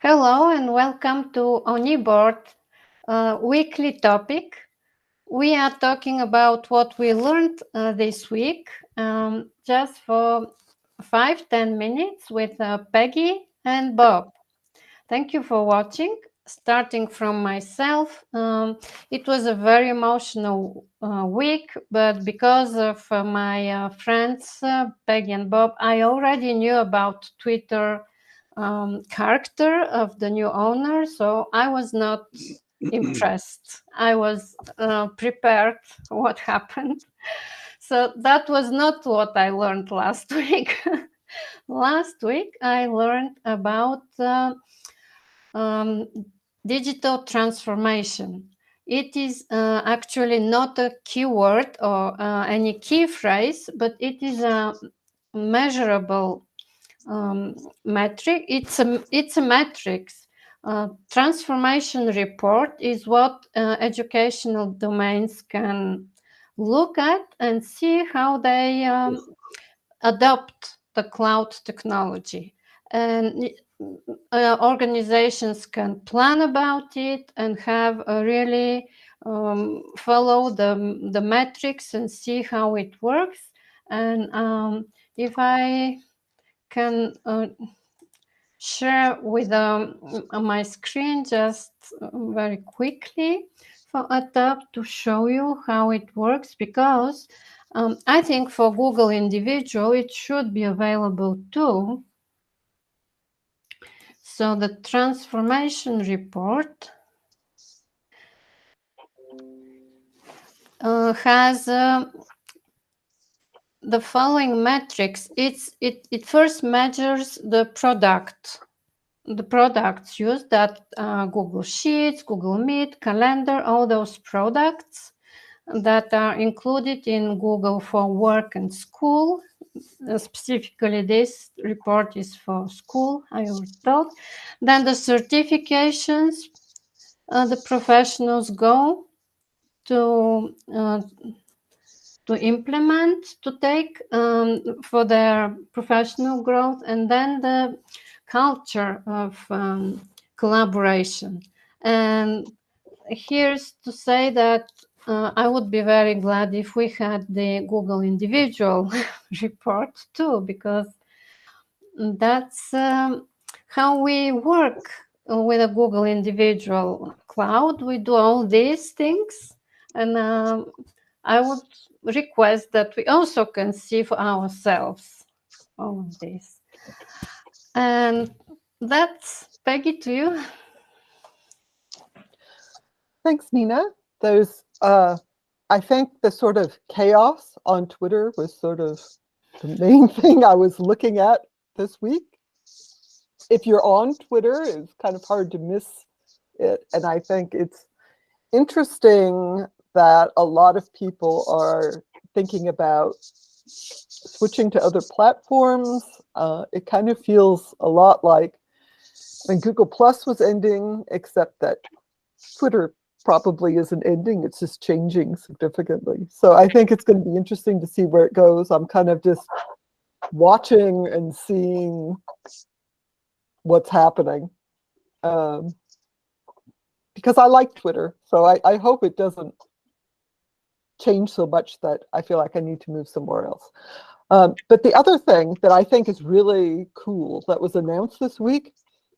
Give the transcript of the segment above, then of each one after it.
Hello and welcome to OnEBoard weekly topic. We are talking about what we learned this week just for 5-10 minutes with Peggy and Bob. Thank you for watching. Starting from myself, it was a very emotional week, but because of my friends, Peggy and Bob, I already knew about Twitter character of the new owner, so I was not impressed. I was prepared what happened. So that was not what I learned last week. Last week I learned about digital transformation. It is actually not a keyword or any key phrase, but it is a measurable metric. It's a metrics. Transformation report is what educational domains can look at and see how they adopt the cloud technology. And organizations can plan about it and have a really follow the metrics and see how it works. And if I can share with my screen just very quickly for a tab to show you how it works, because I think for Google Individual it should be available too. So the transformation report has the following metrics. It first measures the products used, that Google Sheets, Google Meet, Calendar, all those products that are included in Google for Work and School. Specifically, this report is for school, I was told. Then the certifications the professionals go to implement, to take for their professional growth, and then the culture of collaboration. And here's to say that I would be very glad if we had the Google Individual report too, because that's how we work with a Google Individual Cloud. We do all these things, and I would request that we also can see for ourselves all of this. And that's Peggy, to you. Thanks, Nina. Those, I think the sort of chaos on Twitter was sort of the main thing I was looking at this week. If you're on Twitter, it's kind of hard to miss it. And I think it's interesting that a lot of people are thinking about switching to other platforms. It kind of feels a lot like when Google Plus was ending, except that Twitter probably isn't ending, it's just changing significantly. So I think it's going to be interesting to see where it goes. I'm kind of just watching and seeing what's happening. Because I like Twitter, so I hope it doesn't change so much that I feel like I need to move somewhere else. But the other thing that I think is really cool that was announced this week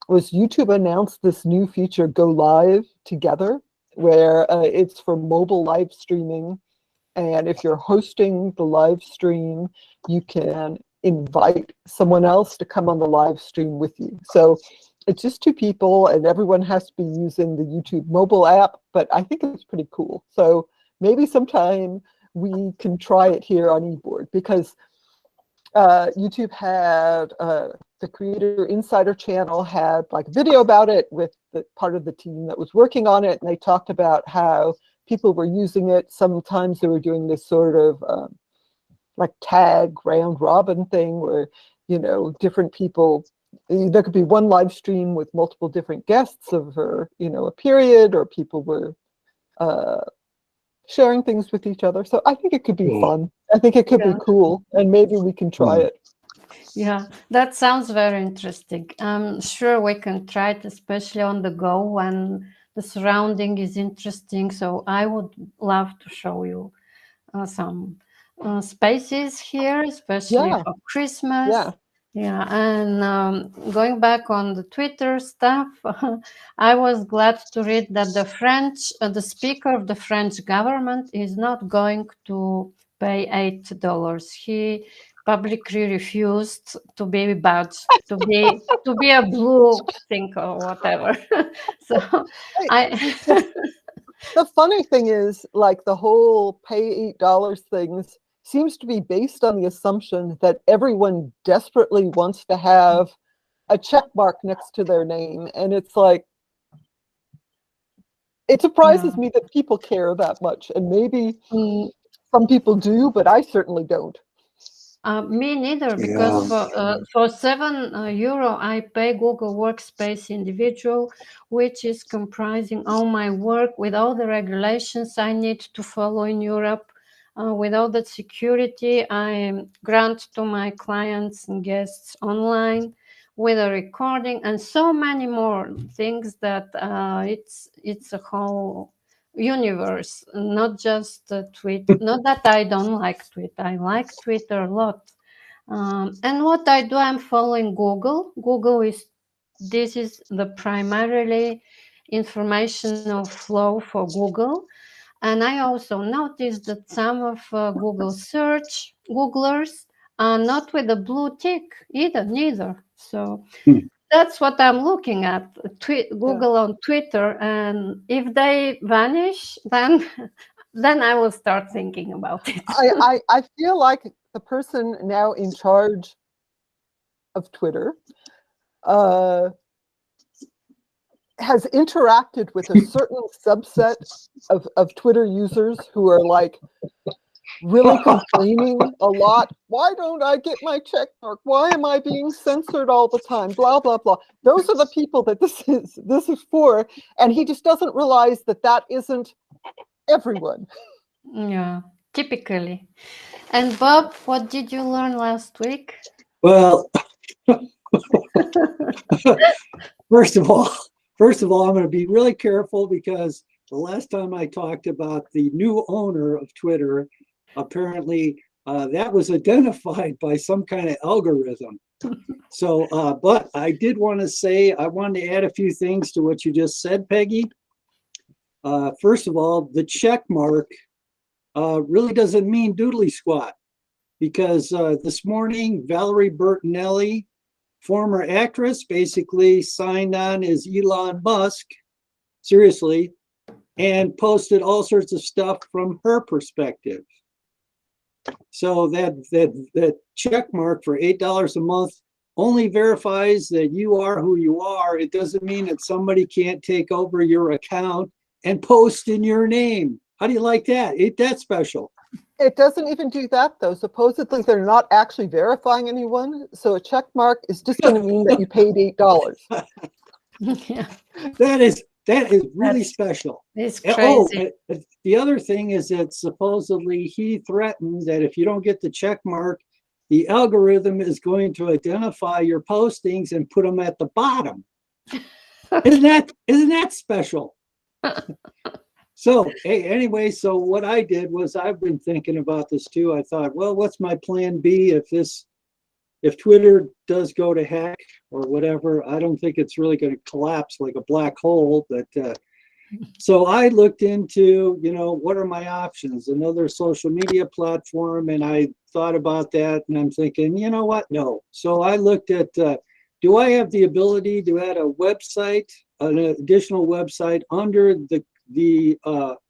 was YouTube announced this new feature, Go Live Together, where it's for mobile live streaming. And if you're hosting the live stream, you can invite someone else to come on the live stream with you. So it's just two people, and everyone has to be using the YouTube mobile app, but I think it's pretty cool. So maybe sometime we can try it here on eBoard, because YouTube had the Creator Insider channel had like a video about it with the part of the team that was working on it, and they talked about how people were using it. Sometimes they were doing this sort of like tag round robin thing where, you know, different people, there could be one live stream with multiple different guests over, you know, a period, or people were sharing things with each other. So I think it could be fun. I think it could be cool, and maybe we can try it. Yeah, that sounds very interesting. I'm sure we can try it, especially on the go when the surrounding is interesting. So I would love to show you some spaces here, especially Yeah, for Christmas. yeah. Yeah, and going back on the Twitter stuff, I was glad to read that the speaker of the French government is not going to pay $8. He publicly refused to be badged, to be a blue thing or whatever. So Hey, I the funny thing is, like, the whole pay $8 things seems to be based on the assumption that everyone desperately wants to have a check mark next to their name. And it's like, it yeah. surprises me that people care that much. And maybe Mm, some people do, but I certainly don't. Me neither, because Yeah. for €7 I pay Google Workspace individual, which is comprising all my work with all the regulations I need to follow in Europe, with all the security I grant to my clients and guests online, with a recording and so many more things that it's a whole universe, not just tweet. Not that I don't like Twitter, I like Twitter a lot. And what I do, I'm following Google is this is the primarily informational flow for Google. And I also noticed that some of Google search Googlers are not with a blue tick either, neither. So Hmm. that's what I'm looking at, Yeah. Google on Twitter, and if they vanish, then then I will start thinking about it. I feel like the person now in charge of Twitter uh, has interacted with a certain subset of Twitter users who are like really complaining a lot. Why don't I get my check mark? Why am I being censored all the time? Blah, blah, blah. Those are the people that this is for. And he just doesn't realize that that isn't everyone. Yeah, typically. And Bob, what did you learn last week? Well, first of all, I'm going to be really careful because the last time I talked about the new owner of Twitter, apparently that was identified by some kind of algorithm. So, but I did want to say, I wanted to add a few things to what you just said, Peggy. First of all, the check mark really doesn't mean doodly squat, because this morning, Valerie Bertinelli, former actress, basically signed on as Elon Musk, seriously, and posted all sorts of stuff from her perspective. So that check mark for $8 a month only verifies that you are who you are. It doesn't mean that somebody can't take over your account and post in your name. How do you like that? Ain't that special? It doesn't even do that, though. Supposedly, they're not actually verifying anyone. So a check mark is just going to mean that you paid $8. Yeah, That is really That's- special. it's Oh, crazy. the other thing is that supposedly he threatened that if you don't get the check mark, the algorithm is going to identify your postings and put them at the bottom. Isn't that special? So anyway, so what I did was, I've been thinking about this too. I thought, well, what's my plan B if Twitter does go to heck or whatever? I don't think it's really going to collapse like a black hole, but so I looked into, what are my options? Another social media platform, and I thought about that, and I'm thinking, you know what? No. So I looked at, do I have the ability to add a website, an additional website under the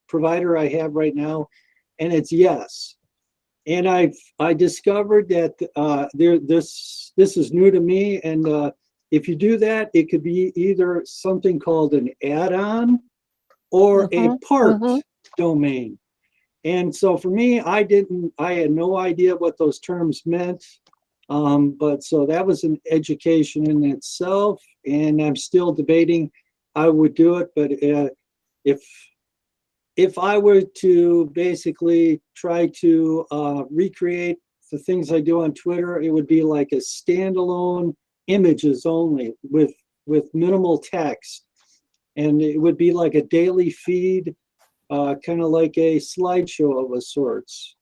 provider I have right now? And it's yes. And I discovered that this is new to me, and if you do that, it could be either something called an add-on or a parked domain. And so for me, I had no idea what those terms meant. But so that was an education in itself, and I'm still debating. I would do it, but if I were to basically try to recreate the things I do on Twitter, it would be like a standalone images only with minimal text. And it would be like a daily feed, kind of like a slideshow of a sorts.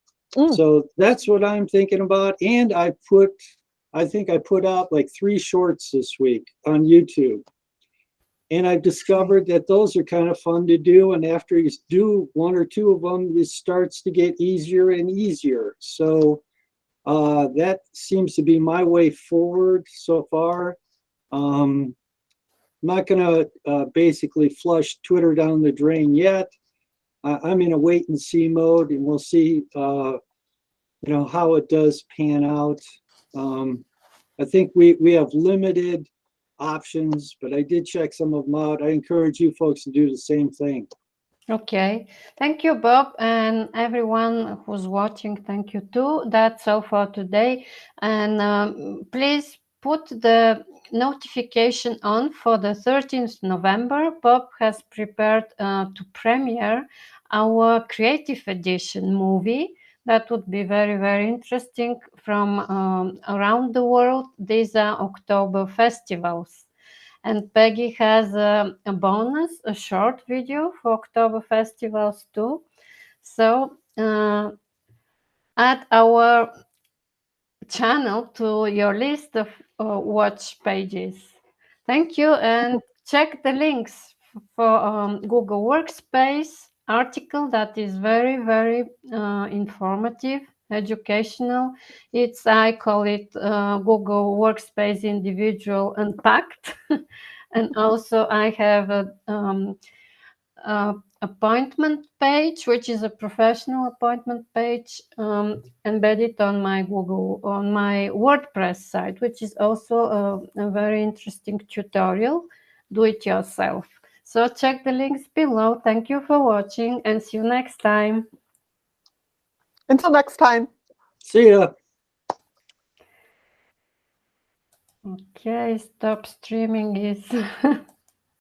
So that's what I'm thinking about. And I think I put out like 3 shorts this week on YouTube. And I've discovered that those are kind of fun to do. And after you do 1 or 2 of them, it starts to get easier and easier. So that seems to be my way forward so far. I'm not going to basically flush Twitter down the drain yet. I'm in a wait and see mode, and we'll see, how it does pan out. I think we have limited options, but I did check some of them out. I encourage you folks to do the same thing. Okay, thank you, Bob, and everyone who's watching, thank you too. That's all for today. And please put the notification on for the 13th November. Bob has prepared to premiere our Creative Edition movie. That would be very, very interesting from around the world. These are October festivals. And Peggy has a bonus, a short video for October festivals too. So add our channel to your list of watch pages. Thank you, and check the links for Google Workspace article that is very, very informative, educational. I call it Google Workspace Individual Unpacked. And also I have a appointment page, which is a professional appointment page embedded on my WordPress site, which is also a very interesting tutorial, do it yourself. So check the links below. Thank you for watching, and see you next time. Until next time. See ya. Okay, stop streaming is